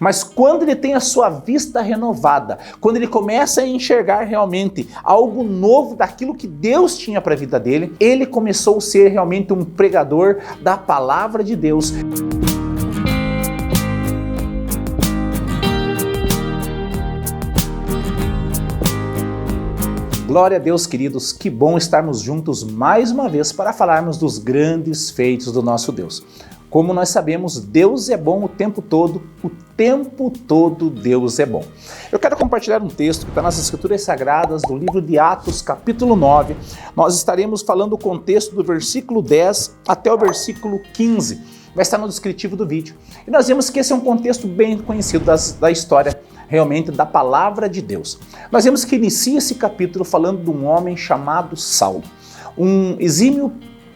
Mas quando ele tem a sua vista renovada, quando ele começa a enxergar realmente algo novo daquilo que Deus tinha para a vida dele, ele começou a ser realmente um pregador da palavra de Deus. Glória a Deus, queridos, que bom estarmos juntos mais uma vez para falarmos dos grandes feitos do nosso Deus. Como nós sabemos, Deus é bom o tempo todo Deus é bom. Eu quero compartilhar um texto que está nas Escrituras Sagradas, do livro de Atos, capítulo 9. Nós estaremos falando o contexto do versículo 10 até o versículo 15. Vai estar no descritivo do vídeo. E nós vemos que esse é um contexto bem conhecido da história, realmente, da palavra de Deus. Nós vemos que inicia esse capítulo falando de um homem chamado Saulo, um exímio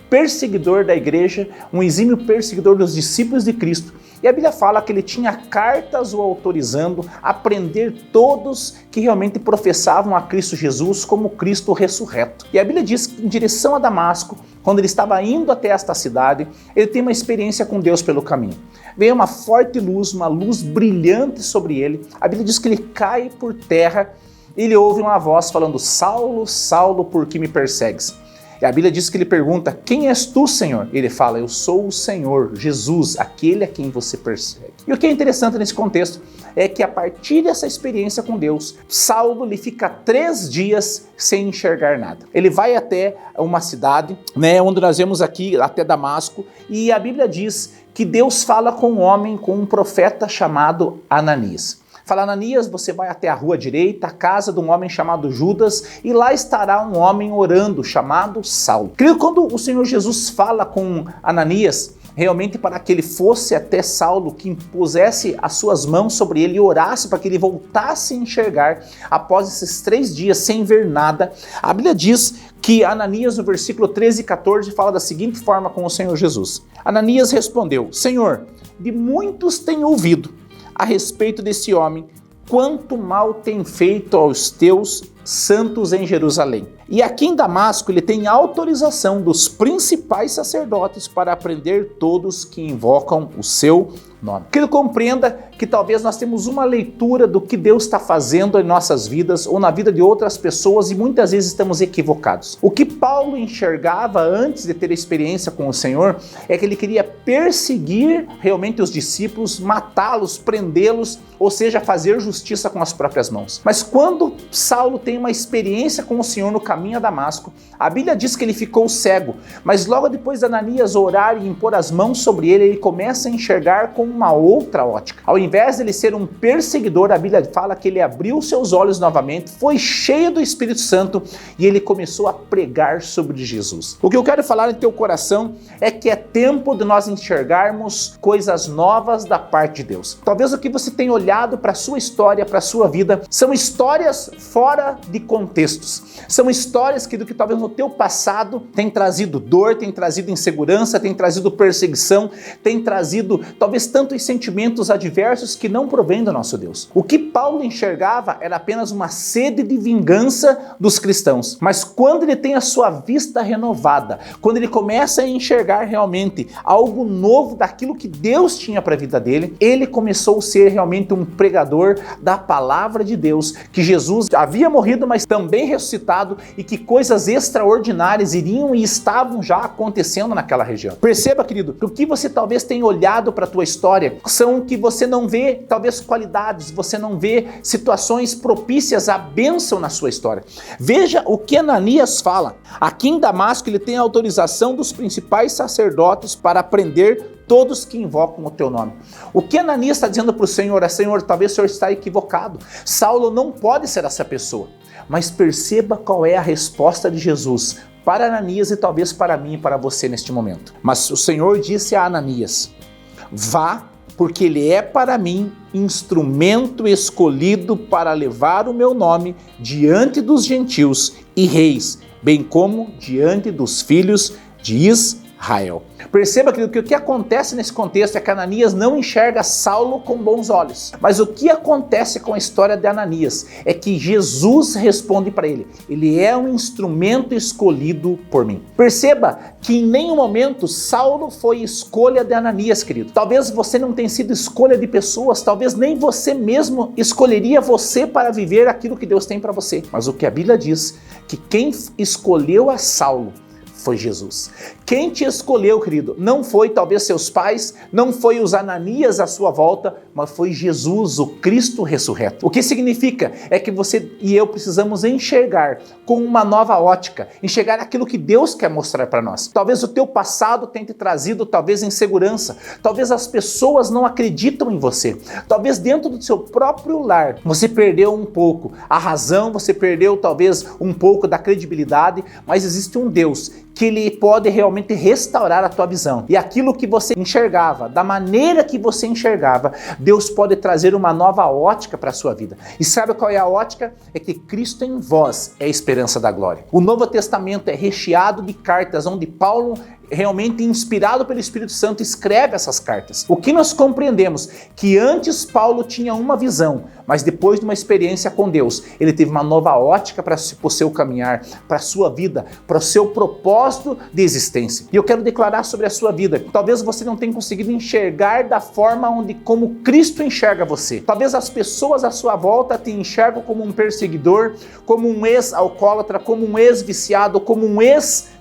perseguidor da igreja, um exímio perseguidor dos discípulos de Cristo. E a Bíblia fala que ele tinha cartas o autorizando a prender todos que realmente professavam a Cristo Jesus como Cristo ressurreto. E a Bíblia diz que em direção a Damasco, quando ele estava indo até esta cidade, ele tem uma experiência com Deus pelo caminho. Veio uma forte luz, uma luz brilhante sobre ele. A Bíblia diz que ele cai por terra e ele ouve uma voz falando: Saulo, Saulo, por que me persegues? E a Bíblia diz que ele pergunta: quem és tu, Senhor? Ele fala: eu sou o Senhor, Jesus, aquele a quem você persegue. E o que é interessante nesse contexto é que a partir dessa experiência com Deus, Saulo ele fica 3 dias sem enxergar nada. Ele vai até uma cidade, onde nós vemos aqui, até Damasco, e a Bíblia diz que Deus fala com um homem, com um profeta chamado Ananias. Fala: Ananias, você vai até a rua direita, a casa de um homem chamado Judas, e lá estará um homem orando, chamado Saulo. Creio que quando o Senhor Jesus fala com Ananias, realmente para que ele fosse até Saulo, que impusesse as suas mãos sobre ele e orasse para que ele voltasse a enxergar após esses 3 dias sem ver nada, a Bíblia diz que Ananias, no versículo 13 e 14, fala da seguinte forma com o Senhor Jesus. Ananias respondeu: Senhor, de muitos tenho ouvido a respeito desse homem, quanto mal tem feito aos teus santos em Jerusalém. E aqui em Damasco ele tem autorização dos principais sacerdotes para prender todos que invocam o seu nome. Que ele compreenda que talvez nós temos uma leitura do que Deus está fazendo em nossas vidas ou na vida de outras pessoas e muitas vezes estamos equivocados. O que Paulo enxergava antes de ter a experiência com o Senhor é que ele queria perseguir realmente os discípulos, matá-los, prendê-los, ou seja, fazer justiça com as próprias mãos. Mas quando Saulo tem uma experiência com o Senhor no caminho a Damasco, a Bíblia diz que ele ficou cego, mas logo depois de Ananias orar e impor as mãos sobre ele, ele começa a enxergar com uma outra ótica. Ao invés de ele ser um perseguidor, a Bíblia fala que ele abriu seus olhos novamente, foi cheio do Espírito Santo e ele começou a pregar sobre Jesus. O que eu quero falar em teu coração é que é tempo de nós enxergarmos coisas novas da parte de Deus. Talvez o que você tem olhado para a sua história, para a sua vida, são histórias fora de contextos. São histórias que talvez no teu passado tem trazido dor, tem trazido insegurança, tem trazido perseguição, tem trazido talvez tantos sentimentos adversos que não provém do nosso Deus. O que Paulo enxergava era apenas uma sede de vingança dos cristãos. Mas quando ele tem a sua vista renovada, quando ele começa a enxergar realmente algo novo daquilo que Deus tinha para a vida dele, ele começou a ser realmente um pregador da palavra de Deus, que Jesus havia morrido, mas também ressuscitado e que coisas extraordinárias iriam e estavam já acontecendo naquela região. Perceba, querido, que o que você talvez tenha olhado para a tua história são que você não vê talvez qualidades, você não vê situações propícias à bênção na sua história. Veja o que Ananias fala. Aqui em Damasco ele tem a autorização dos principais sacerdotes para prender todos que invocam o teu nome. O que Ananias está dizendo para o Senhor é: Senhor, talvez o Senhor está equivocado. Saulo não pode ser essa pessoa. Mas perceba qual é a resposta de Jesus para Ananias e talvez para mim e para você neste momento. Mas o Senhor disse a Ananias: vá, porque ele é para mim instrumento escolhido para levar o meu nome diante dos gentios e reis, bem como diante dos filhos de Israel. Israel. Perceba que o que acontece nesse contexto é que Ananias não enxerga Saulo com bons olhos. Mas o que acontece com a história de Ananias é que Jesus responde para ele: ele é um instrumento escolhido por mim. Perceba que em nenhum momento Saulo foi escolha de Ananias, querido. Talvez você não tenha sido escolha de pessoas, talvez nem você mesmo escolheria você para viver aquilo que Deus tem para você. Mas o que a Bíblia diz, que quem escolheu a Saulo foi Jesus. Quem te escolheu, querido, não foi talvez seus pais, não foi os Ananias à sua volta, mas foi Jesus, o Cristo ressurreto. O que significa é que você e eu precisamos enxergar com uma nova ótica, enxergar aquilo que Deus quer mostrar para nós. Talvez o teu passado tenha te trazido talvez insegurança, talvez as pessoas não acreditam em você, talvez dentro do seu próprio lar você perdeu um pouco a razão, você perdeu talvez um pouco da credibilidade, mas existe um Deus que ele pode realmente restaurar a tua visão. E aquilo que você enxergava, da maneira que você enxergava, Deus pode trazer uma nova ótica para a sua vida. E sabe qual é a ótica? É que Cristo em vós é a esperança da glória. O Novo Testamento é recheado de cartas onde Paulo, realmente inspirado pelo Espírito Santo, escreve essas cartas. O que nós compreendemos? Que antes Paulo tinha uma visão, mas depois de uma experiência com Deus, ele teve uma nova ótica para o seu caminhar, para a sua vida, para o seu propósito de existência. E eu quero declarar sobre a sua vida. Talvez você não tenha conseguido enxergar da forma como Cristo enxerga você. Talvez as pessoas à sua volta te enxergam como um perseguidor, como um ex-alcoólatra, como um ex-viciado, como um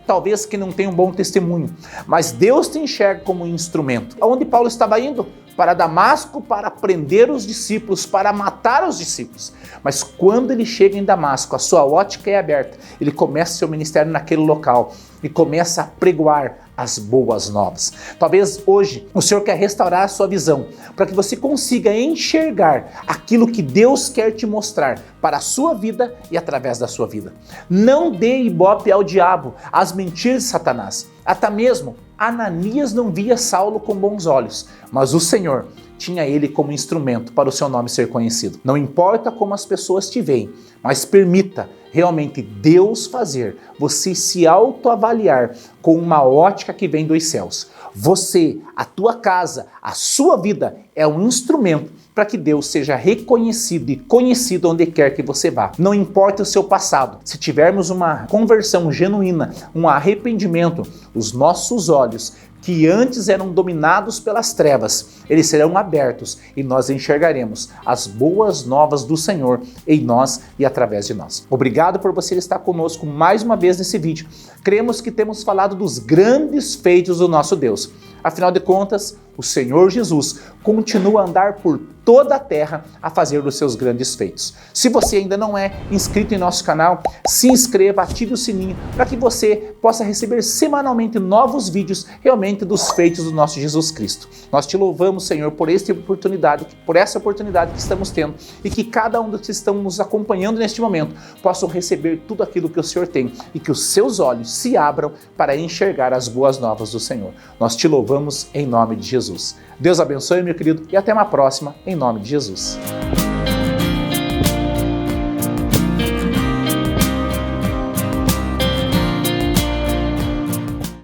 talvez que não tenha um bom testemunho, mas Deus te enxerga como um instrumento. Aonde Paulo estava indo? Para Damasco, para prender os discípulos, para matar os discípulos. Mas quando ele chega em Damasco, a sua ótica é aberta, ele começa seu ministério naquele local e começa a pregoar as boas novas. Talvez hoje o Senhor quer restaurar a sua visão, para que você consiga enxergar aquilo que Deus quer te mostrar para a sua vida e através da sua vida. Não dê ibope ao diabo, às mentiras de Satanás. Até mesmo Ananias não via Saulo com bons olhos, mas o Senhor tinha ele como instrumento para o seu nome ser conhecido. Não importa como as pessoas te veem, mas permita realmente Deus fazer você se autoavaliar com uma ótica que vem dos céus. Você, a tua casa, a sua vida é um instrumento para que Deus seja reconhecido e conhecido onde quer que você vá. Não importa o seu passado, se tivermos uma conversão genuína, um arrependimento, os nossos olhos que antes eram dominados pelas trevas, eles serão abertos e nós enxergaremos as boas novas do Senhor em nós e através de nós. Obrigado por você estar conosco mais uma vez nesse vídeo. Cremos que temos falado dos grandes feitos do nosso Deus. Afinal de contas, o Senhor Jesus continua a andar por toda a terra a fazer os seus grandes feitos. Se você ainda não é inscrito em nosso canal, se inscreva, ative o sininho para que você possa receber semanalmente novos vídeos realmente dos feitos do nosso Jesus Cristo. Nós te louvamos, Senhor, por essa oportunidade que estamos tendo e que cada um dos que estão nos acompanhando neste momento possam receber tudo aquilo que o Senhor tem e que os seus olhos se abram para enxergar as boas novas do Senhor. Nós te louvamos em nome de Jesus. Deus abençoe, meu querido, e até uma próxima, em nome de Jesus.